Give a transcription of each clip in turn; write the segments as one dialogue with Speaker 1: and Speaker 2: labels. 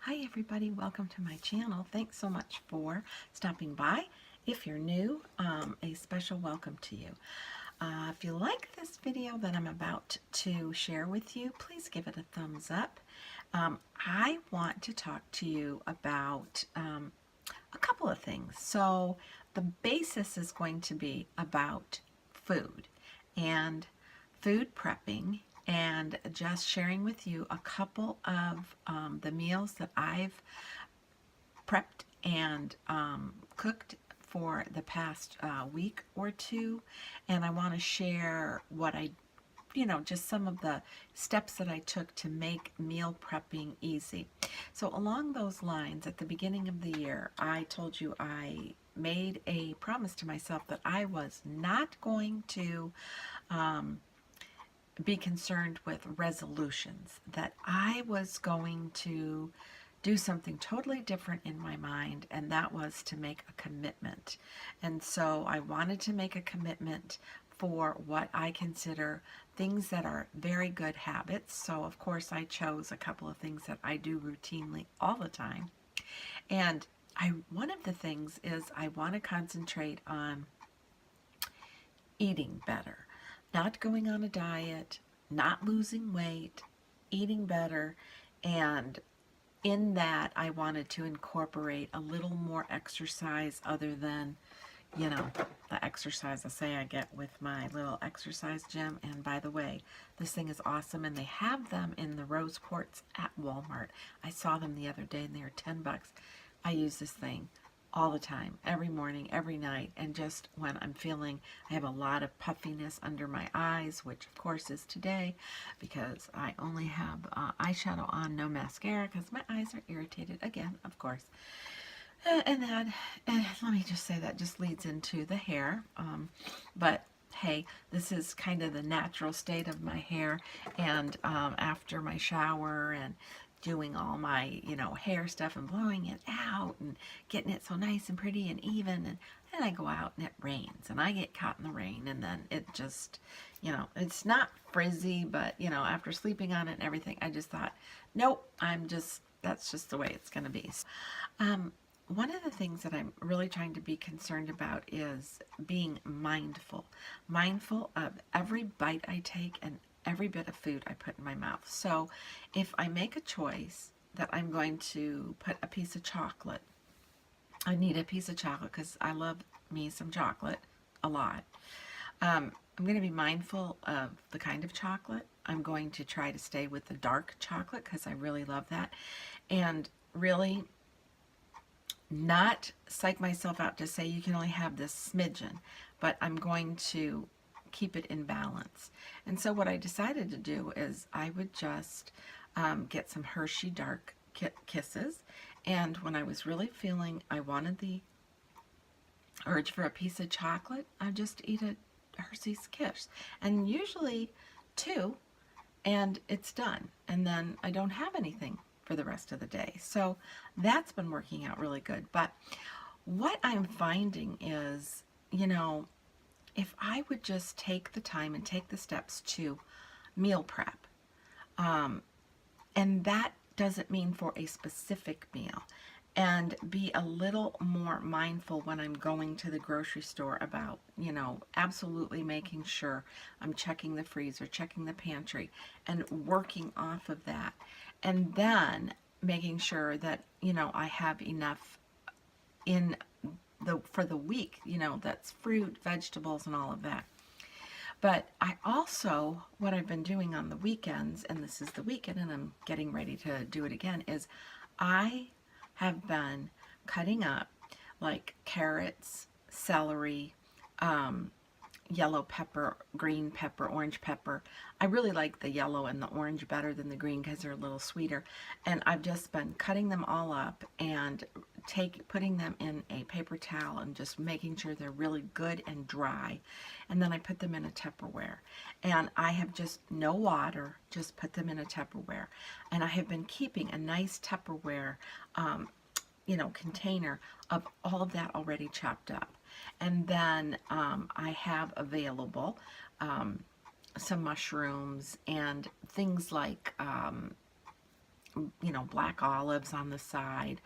Speaker 1: Hi everybody, welcome to my channel. Thanks so much for stopping by. If you're new, a special welcome to you. If you like this video that I'm about to share with you, please give it a thumbs up. I want to talk to you about a couple of things. So the basis is going to be about food and food prepping, and just sharing with you a couple of the meals that I've prepped and cooked for the past week or two. And I want to share what just some of the steps that I took to make meal prepping easy. So along those lines, at the beginning of the year, I told you I made a promise to myself that I was not going to be concerned with resolutions, that I was going to do something totally different in my mind, and that was to make a commitment. And so I wanted to make a commitment for what I consider things that are very good habits. So of course I chose a couple of things that I do routinely all the time. And one of the things is I want to concentrate on eating better. Not going on a diet, not losing weight, eating better, and in that I wanted to incorporate a little more exercise other than, the exercise I say I get with my little exercise gym. And by the way, this thing is awesome, and they have them in the rose quartz at Walmart. I saw them the other day and they were 10 bucks. I use this thing all the time, every morning, every night, and just when I'm feeling I have a lot of puffiness under my eyes, which of course is today because I only have eyeshadow on, no mascara, because my eyes are irritated again, of course. And then, let me just say, that just leads into the hair, but hey, this is kind of the natural state of my hair, and after my shower and doing all my, hair stuff and blowing it out and getting it so nice and pretty and even, and then I go out and it rains and I get caught in the rain, and then it just, it's not frizzy, but, after sleeping on it and everything, I just thought, nope, that's just the way it's going to be. One of the things that I'm really trying to be concerned about is being mindful of every bite I take and every bit of food I put in my mouth. So if I make a choice that I'm going to put a piece of chocolate, I need a piece of chocolate because I love me some chocolate a lot. I'm going to be mindful of the kind of chocolate. I'm going to try to stay with the dark chocolate because I really love that, and really not psych myself out to say you can only have this smidgen, but I'm going to keep it in balance. And so what I decided to do is I would just get some Hershey Dark Kisses, and when I was really feeling I wanted the urge for a piece of chocolate, I just eat a Hershey's Kiss, and usually two, and it's done, and then I don't have anything for the rest of the day. So that's been working out really good. But what I'm finding is, if I would just take the time and take the steps to meal prep, and that doesn't mean for a specific meal, and be a little more mindful when I'm going to the grocery store about, absolutely making sure I'm checking the freezer, checking the pantry, and working off of that. And then making sure that, I have enough for the week, that's fruit, vegetables, and all of that. But I also, what I've been doing on the weekends, and this is the weekend and I'm getting ready to do it again, is I have been cutting up like carrots, celery, um, yellow pepper, green pepper, orange pepper. I really like the yellow and the orange better than the green because they're a little sweeter. And I've just been cutting them all up and putting them in a paper towel and just making sure they're really good and dry. And then I put them in a Tupperware. And I have just no water, just put them in a Tupperware. And I have been keeping a nice Tupperware container of all of that already chopped up. And then I have available some mushrooms and things like, black olives on the side,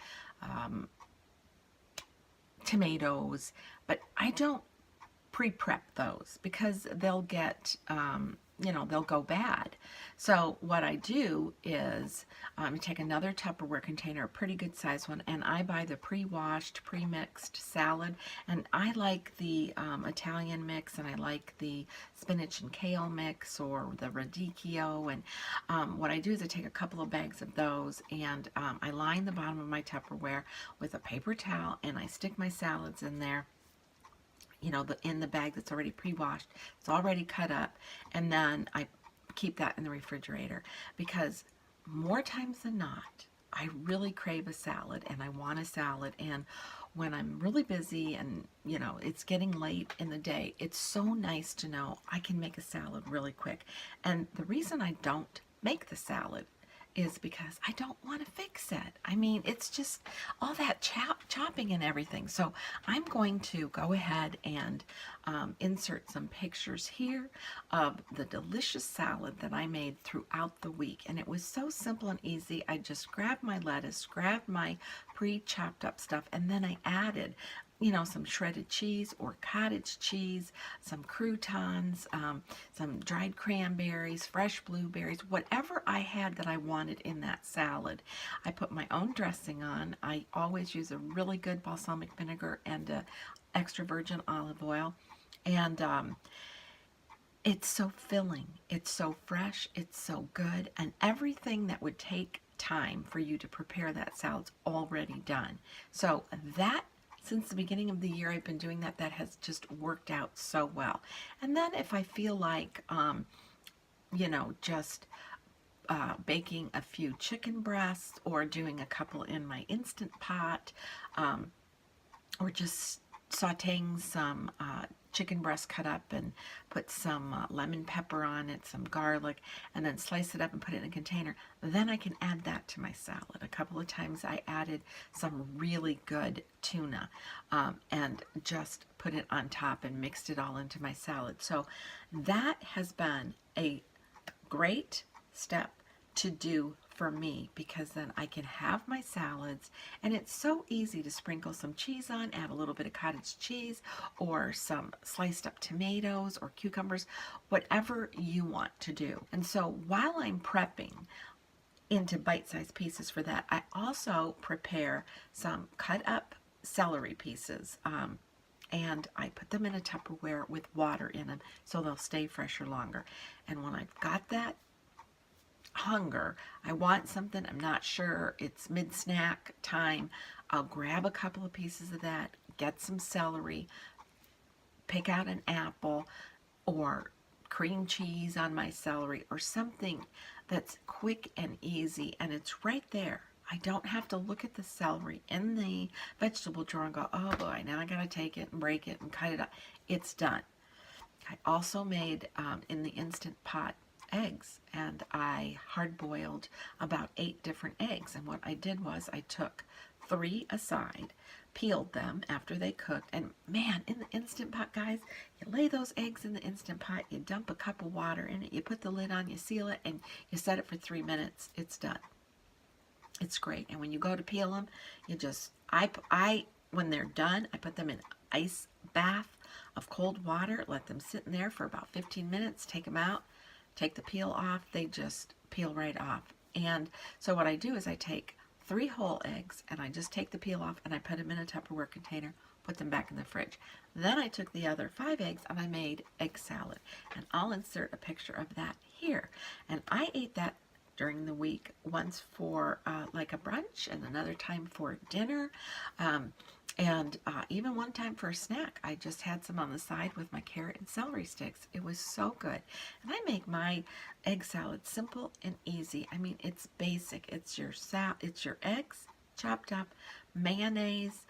Speaker 1: tomatoes, but I don't pre-prep those because they'll get, they'll go bad. So what I do is take another Tupperware container, a pretty good size one, and I buy the pre-washed, pre-mixed salad. And I like the Italian mix, and I like the spinach and kale mix, or the radicchio. And what I do is I take a couple of bags of those, and I line the bottom of my Tupperware with a paper towel, and I stick my salads in there, in the bag that's already pre-washed. It's already cut up, and then I keep that in the refrigerator because more times than not, I really crave a salad and I want a salad. And when I'm really busy and it's getting late in the day, it's so nice to know I can make a salad really quick. And the reason I don't make the salad is because I don't want to fix it. I mean, it's just all that chopping and everything. So I'm going to go ahead and insert some pictures here of the delicious salad that I made throughout the week. And it was so simple and easy. I just grabbed my lettuce, grabbed my pre-chopped up stuff, and then I added some shredded cheese or cottage cheese, some croutons, some dried cranberries, fresh blueberries, whatever I had that I wanted in that salad. I put my own dressing on. I always use a really good balsamic vinegar and extra virgin olive oil. And it's so filling. It's so fresh. It's so good. And everything that would take time for you to prepare that salad's already done. So that, since the beginning of the year, I've been doing that. That has just worked out so well. And then if I feel like, just baking a few chicken breasts or doing a couple in my Instant Pot, or just sauteing some chicken breast cut up and put some lemon pepper on it, some garlic, and then slice it up and put it in a container, then I can add that to my salad. A couple of times I added some really good tuna and just put it on top and mixed it all into my salad. So that has been a great step to do for me, because then I can have my salads, and it's so easy to sprinkle some cheese on, add a little bit of cottage cheese or some sliced up tomatoes or cucumbers, whatever you want to do. And so while I'm prepping into bite-sized pieces for that, I also prepare some cut up celery pieces, and I put them in a Tupperware with water in them so they'll stay fresher longer. And when I've got that hunger, I want something, I'm not sure, it's mid-snack time, I'll grab a couple of pieces of that, get some celery, pick out an apple or cream cheese on my celery, or something that's quick and easy, and it's right there. I don't have to look at the celery in the vegetable drawer and go, oh boy, now I gotta take it and break it and cut it up. It's done. I also made in the Instant Pot eggs, and I hard-boiled about 8 different eggs. And what I did was I took 3 aside, peeled them after they cooked, and man, in the Instant Pot, guys, you lay those eggs in the Instant Pot, you dump a cup of water in it, you put the lid on, you seal it, and you set it for 3 minutes. It's done. It's great. And when you go to peel them, you just, when they're done, I put them in ice bath of cold water, let them sit in there for about 15 minutes, take them out, take the peel off, they just peel right off. And so what I do is I take 3 whole eggs and I just take the peel off and I put them in a Tupperware container, put them back in the fridge. Then I took the other 5 eggs and I made egg salad. And I'll insert a picture of that here. And I ate that during the week, once for like a brunch and another time for dinner. And even one time for a snack. I just had some on the side with my carrot and celery sticks. It was so good. And I make my egg salad simple and easy. I mean, it's basic. It's your eggs chopped up, mayonnaise,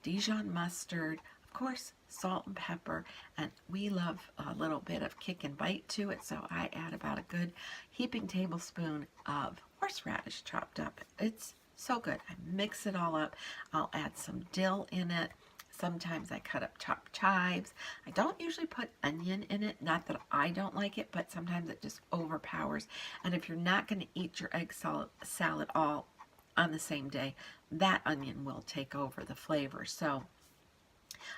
Speaker 1: Dijon mustard, of course, salt and pepper, and we love a little bit of kick and bite to it, so I add about a good heaping tablespoon of horseradish chopped up. It's so good. I mix it all up. I'll add some dill in it. Sometimes I cut up chopped chives. I don't usually put onion in it. Not that I don't like it, but sometimes it just overpowers. And if you're not going to eat your egg salad all on the same day, that onion will take over the flavor. So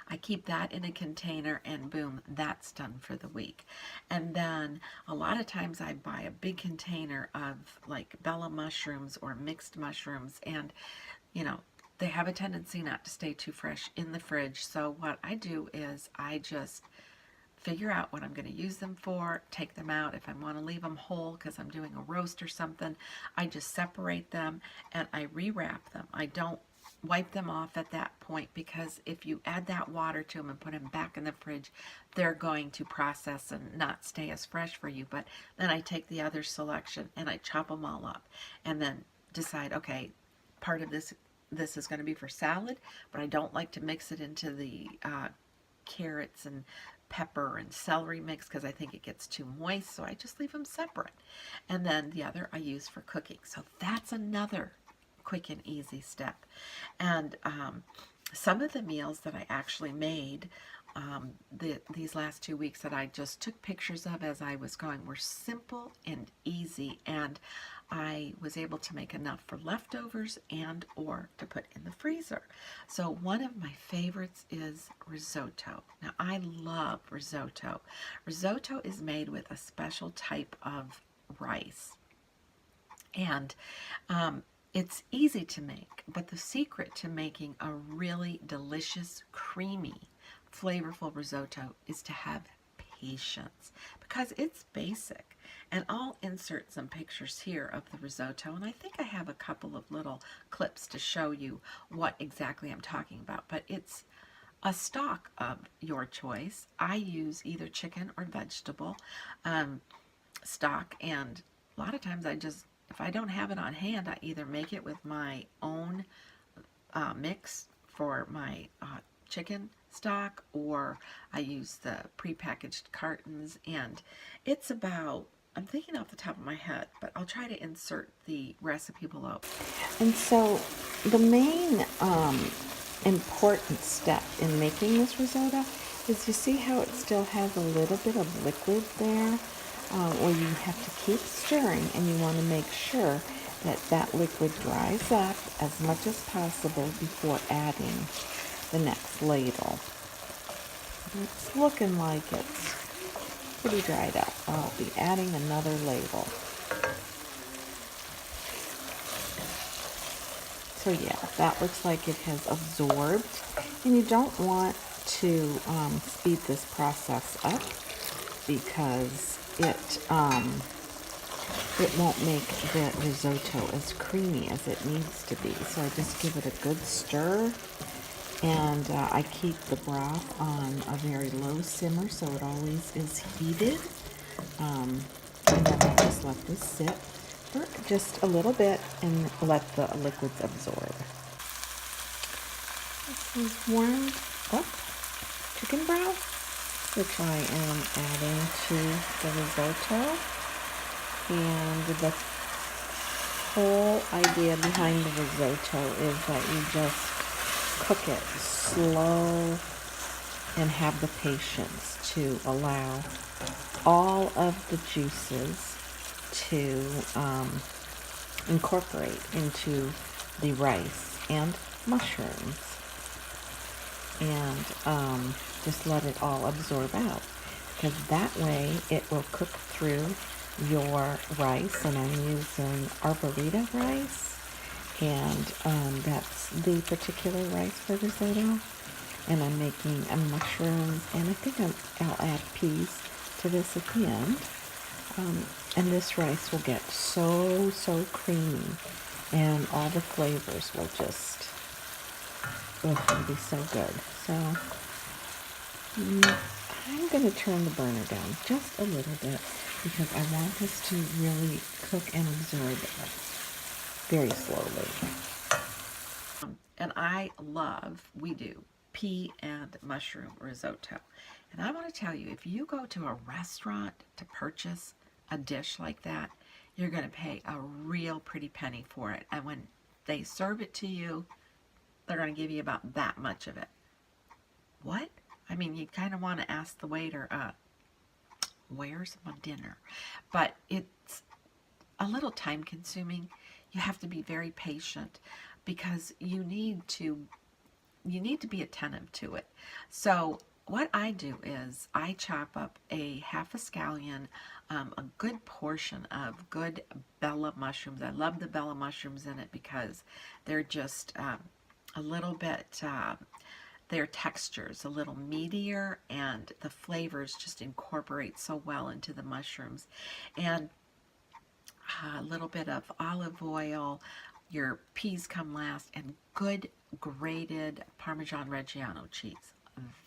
Speaker 1: I keep that in a container and boom, that's done for the week. And then a lot of times I buy a big container of like Bella mushrooms or mixed mushrooms, and you know, they have a tendency not to stay too fresh in the fridge. So what I do is I just figure out what I'm going to use them for, take them out. If I want to leave them whole because I'm doing a roast or something, I just separate them and I rewrap them. I don't wipe them off at that point, because if you add that water to them and put them back in the fridge, they're going to process and not stay as fresh for you. But then I take the other selection and I chop them all up and then decide, okay, part of this is going to be for salad, but I don't like to mix it into the carrots and pepper and celery mix because I think it gets too moist, so I just leave them separate. And then the other I use for cooking. So that's another quick and easy step. And some of the meals that I actually made these last 2 weeks that I just took pictures of as I was going were simple and easy, and I was able to make enough for leftovers and or to put in the freezer. So one of my favorites is risotto. Now I love risotto. Risotto is made with a special type of rice, and it's easy to make, but the secret to making a really delicious, creamy, flavorful risotto is to have patience, because it's basic. And I'll insert some pictures here of the risotto, and I think I have a couple of little clips to show you what exactly I'm talking about. But it's a stock of your choice. I use either chicken or vegetable stock, and a lot of times if I don't have it on hand, I either make it with my own mix for my chicken stock, or I use the prepackaged cartons. And it's about, I'm thinking off the top of my head, but I'll try to insert the recipe below.
Speaker 2: And so the main important step in making this risotto is, you see how it still has a little bit of liquid there, where you have to keep stirring, and you want to make sure that that liquid dries up as much as possible before adding the next ladle. It's looking like it's pretty dried up. I'll be adding another ladle. So yeah, that looks like it has absorbed, and you don't want to speed this process up, because it won't make the risotto as creamy as it needs to be. So I just give it a good stir, and I keep the broth on a very low simmer so it always is heated. And then I just let this sit for just a little bit and let the liquids absorb. This is warmed up chicken broth, which I am adding to the risotto. And the whole idea behind the risotto is that you just cook it slow and have the patience to allow all of the juices to incorporate into the rice and mushrooms, and just let it all absorb out, because that way it will cook through your rice. And I'm using arborita rice, and that's the particular rice for risotto. And I'm making a mushroom, and I think I'll add peas to this at the end. And this rice will get so creamy, and all the flavors will just, oh, it'll be so good. So I'm going to turn the burner down just a little bit because I want this to really cook and absorb very slowly.
Speaker 1: And we do, pea and mushroom risotto. And I want to tell you, if you go to a restaurant to purchase a dish like that, you're going to pay a real pretty penny for it. And when they serve it to you, they're going to give you about that much of it. What? I mean, you kind of want to ask the waiter, where's my dinner? But it's a little time consuming. You have to be very patient because you need to be attentive to it. So what I do is I chop up a half a scallion, a good portion of good Bella mushrooms. I love the Bella mushrooms in it because they're just a little bit, their texture's a little meatier, and the flavors just incorporate so well into the mushrooms. And a little bit of olive oil. Your peas come last, and good grated Parmesan Reggiano cheese.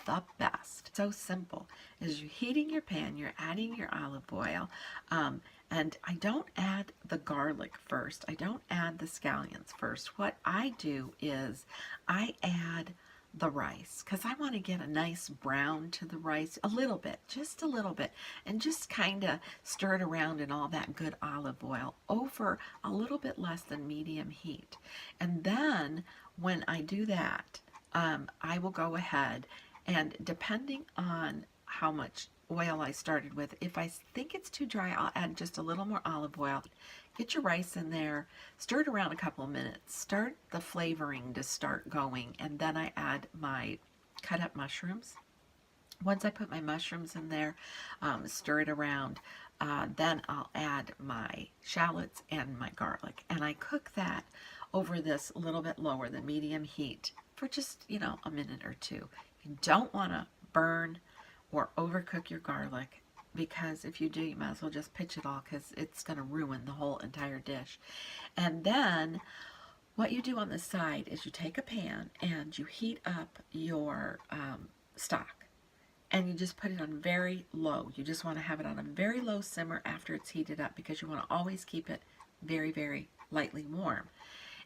Speaker 1: The best. So simple. As you're heating your pan, you're adding your olive oil. And I don't add the garlic first. I don't add the scallions first. What I do is I add the rice because I want to get a nice brown to the rice a little bit, just a little bit, and just kind of stir it around in all that good olive oil over a little bit less than medium heat. And then when I do that, I will go ahead and, depending on how much oil I started with, if I think it's too dry, I'll add just a little more olive oil. Get your rice in there, stir it around a couple of minutes, start the flavoring to start going, and then I add my cut up mushrooms. Once I put my mushrooms in there, stir it around, then I'll add my shallots and my garlic, and I cook that over this a little bit lower than medium heat for just, a minute or two. You don't want to burn or overcook your garlic, because if you do, you might as well just pitch it all because it's going to ruin the whole entire dish. And then what you do on the side is you take a pan and you heat up your stock, and you just put it on very low. You just want to have it on a very low simmer after it's heated up because you want to always keep it very lightly warm.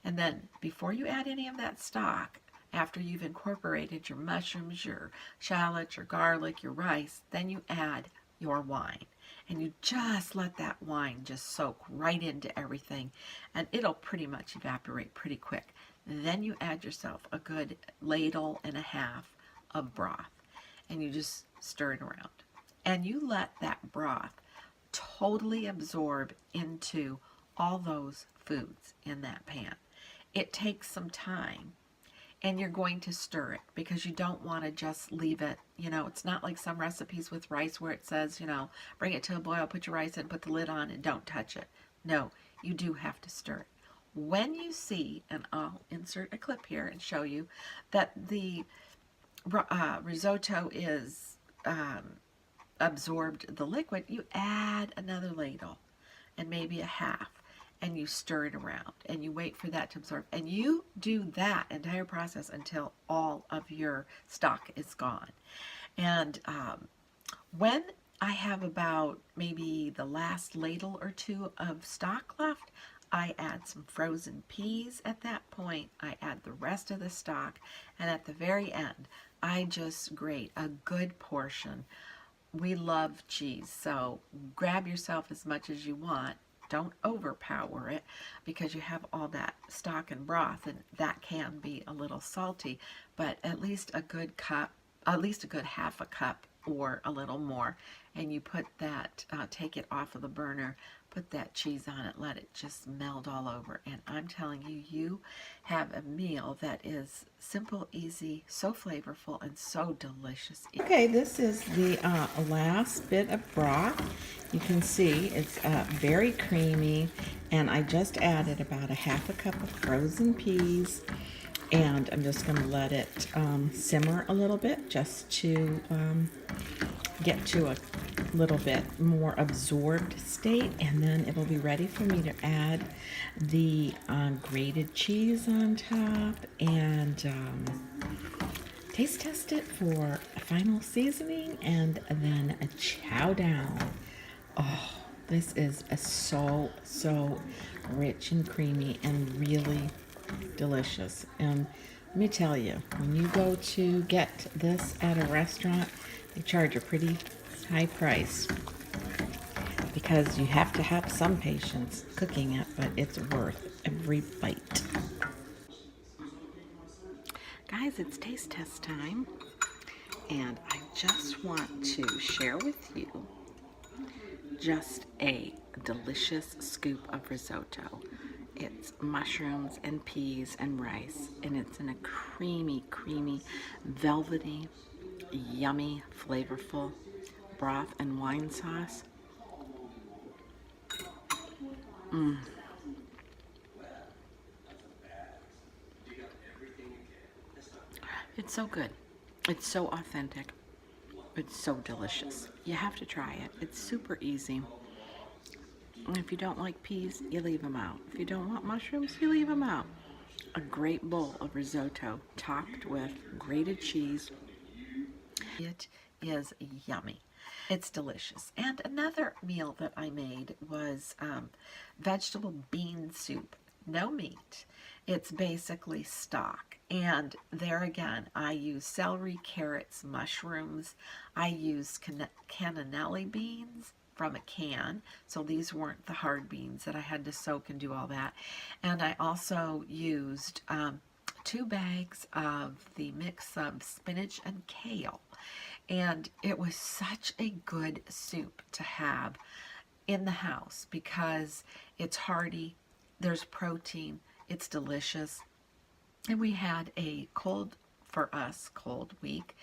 Speaker 1: And then before you add any of that stock, after you've incorporated your mushrooms, your shallots, your garlic, your rice, then you add your wine. And you just let that wine just soak right into everything, and it'll pretty much evaporate pretty quick. Then you add yourself a good ladle and a half of broth, and you just stir it around. And you let that broth totally absorb into all those foods in that pan. It takes some time, and you're going to stir it because you don't want to just leave it. It's not like some recipes with rice where it says, bring it to a boil, put your rice in, put the lid on, and don't touch it. No, you do have to stir it. When you see, and I'll insert a clip here and show you, that the risotto is absorbed the liquid, you add another ladle and maybe a half, and you stir it around and you wait for that to absorb, and you do that entire process until all of your stock is gone. And when I have about maybe the last ladle or two of stock left, I add some frozen peas at that point. I add the rest of the stock, and at the very end I just grate a good portion. We love cheese, so grab yourself as much as you want. Don't overpower it because you have all that stock and broth, and that can be a little salty, but at least a good cup, at least a good half a cup or a little more, and you put that, take it off of the burner, put that cheese on it, let it just meld all over, and I'm telling you, you have a meal that is simple, easy, so flavorful, and so delicious.
Speaker 2: Okay, this is the last bit of broth. You can see it's very creamy, and I just added about a half a cup of frozen peas. And I'm just going to let it simmer a little bit just to get to a little bit more absorbed state, and then it will be ready for me to add the grated cheese on top and taste test it for a final seasoning and then a chow down. Oh, this is so rich and creamy and really delicious. And let me tell you, when you go to get this at a restaurant, they charge a pretty high price because you have to have some patience cooking it, but it's worth every bite.
Speaker 1: Guys, it's taste test time, and I just want to share with you just a delicious scoop of risotto. It's mushrooms and peas and rice, and it's in a creamy, velvety, yummy, flavorful broth and wine sauce. It's so good. It's so authentic. It's so delicious. You have to try it. It's super easy. And if you don't like peas, you leave them out. If you don't want mushrooms, you leave them out. A great bowl of risotto topped with grated cheese. It is yummy. It's delicious. And another meal that I made was vegetable bean soup. No meat. It's basically stock. And there again, I use celery, carrots, mushrooms. I use cannellini beans from a can. So these weren't the hard beans that I had to soak and do all that. And I also used 2 bags of the mix of spinach and kale. And it was such a good soup to have in the house because it's hearty, there's protein, it's delicious. And we had a for us, cold week,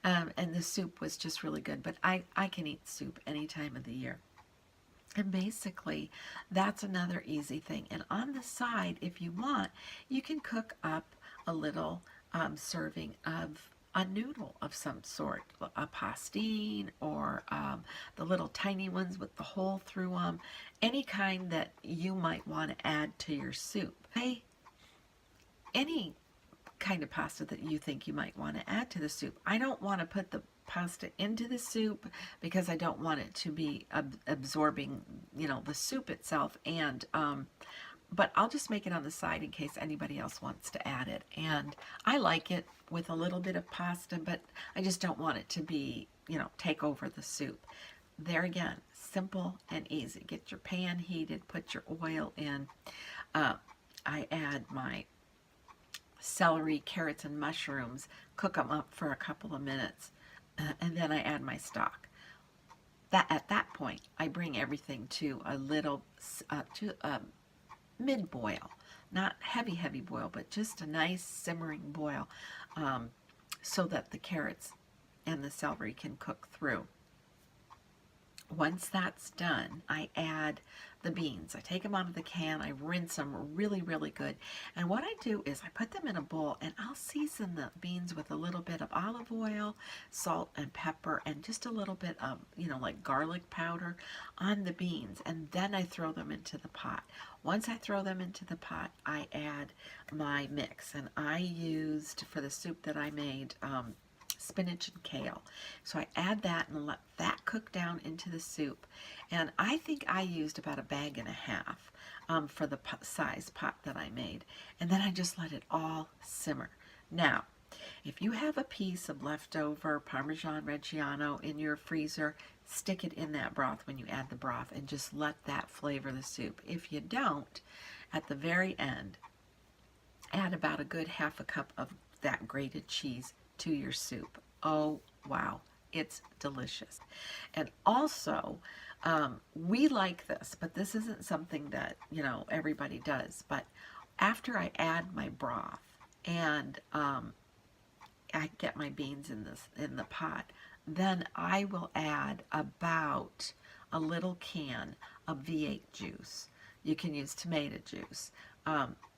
Speaker 1: and the soup was just really good. But I can eat soup any time of the year. And basically, that's another easy thing. And on the side, if you want, you can cook up a little serving of a noodle of some sort, a pastine, or the little tiny ones with the hole through them, any kind that you might want to add to your soup. Any kind of pasta that you think you might want to add to the soup. I don't want to put the pasta into the soup because I don't want it to be absorbing, the soup itself. And but I'll just make it on the side in case anybody else wants to add it. And I like it with a little bit of pasta, but I just don't want it to be, take over the soup. There again, simple and easy. Get your pan heated, put your oil in. I add my celery, carrots, and mushrooms, cook them up for a couple of minutes, and then I add my stock. At that point, I bring everything to a little to a mid boil, not heavy boil, but just a nice simmering boil, so that the carrots and the celery can cook through. Once that's done, I add the beans. I take them out of the can, I rinse them really good. And what I do is I put them in a bowl and I'll season the beans with a little bit of olive oil, salt and pepper, and just a little bit of, like garlic powder on the beans. And then I throw them into the pot. Once I throw them into the pot, I add my mix. And I used, for the soup that I made, spinach and kale. So I add that and let that cook down into the soup. And I think I used about 1.5 bags for the size pot that I made. And then I just let it all simmer. Now, if you have a piece of leftover Parmesan Reggiano in your freezer, stick it in that broth when you add the broth and just let that flavor the soup. If you don't, at the very end, add about a good 1/2 cup of that grated cheese to your soup. Oh, wow. It's delicious. And also, we like this, but this isn't something that, everybody does. But after I add my broth and I get my beans in the pot, then I will add about a little can of V8 juice. You can use tomato juice.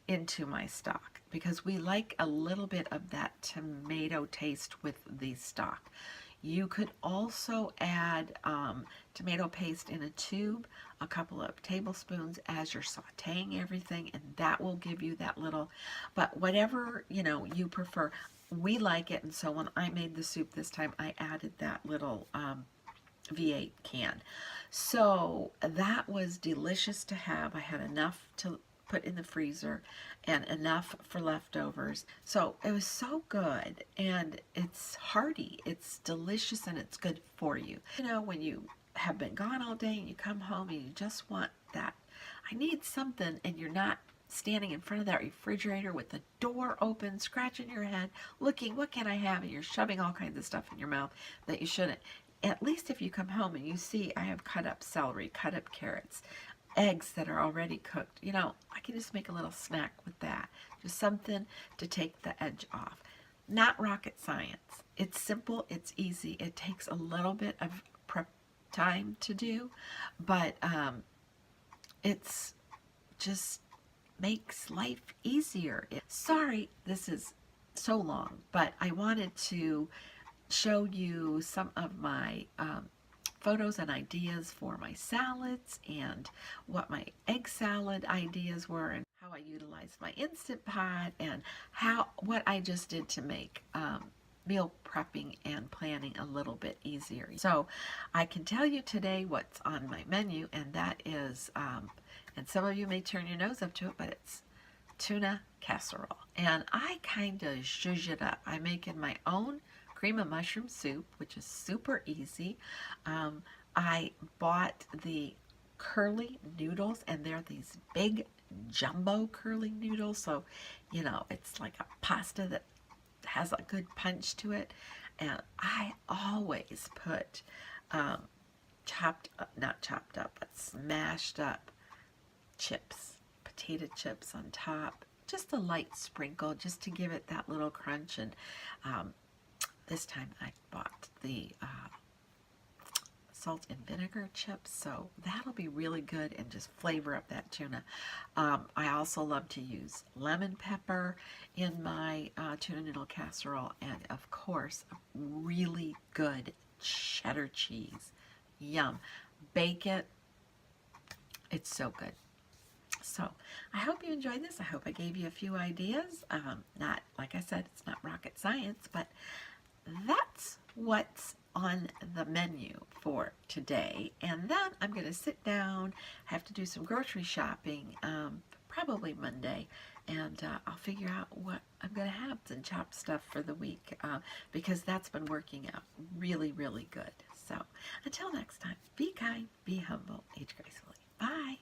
Speaker 1: into my stock because we like a little bit of that tomato taste with the stock. You could also add tomato paste in a tube, a couple of tablespoons as you're sauteing everything, and that will give you that little, but whatever, you prefer. We like it, and so when I made the soup this time, I added that little V8 can. So that was delicious to have. I had enough to put in the freezer and enough for leftovers. So it was so good, and it's hearty, it's delicious, and it's good for you. When you have been gone all day and you come home and you just want that, I need something, and you're not standing in front of that refrigerator with the door open, scratching your head, looking, what can I have? And you're shoving all kinds of stuff in your mouth that you shouldn't. At least if you come home and you see I have cut up celery, cut up carrots, eggs that are already cooked, I can just make a little snack with that. Just something to take the edge off. Not rocket science. It's simple, it's easy. It takes a little bit of prep time to do, but it's just makes life easier. Sorry, this is so long, but I wanted to show you some of my photos and ideas for my salads and what my egg salad ideas were and how I utilized my Instant Pot and what I just did to make meal prepping and planning a little bit easier. So I can tell you today what's on my menu, and that is, and some of you may turn your nose up to it, but it's tuna casserole. And I kind of zhuzh it up. I make in my own cream of mushroom soup, which is super easy. I bought the curly noodles, and they're these big jumbo curly noodles. So, it's like a pasta that has a good punch to it. And I always put not chopped up, but smashed up chips, potato chips on top. Just a light sprinkle, just to give it that little crunch. And this time I bought the salt and vinegar chips, so that'll be really good and just flavor up that tuna. I also love to use lemon pepper in my tuna noodle casserole, and of course, really good cheddar cheese. Yum. Bake it. It's so good. So I hope you enjoyed this. I hope I gave you a few ideas. Not, like I said, it's not rocket science, but that's what's on the menu for today. And then I'm going to sit down, have to do some grocery shopping, probably Monday, and I'll figure out what I'm going to have and chop stuff for the week, because that's been working out really, really good. So until next time, be kind, be humble, age gracefully. Bye.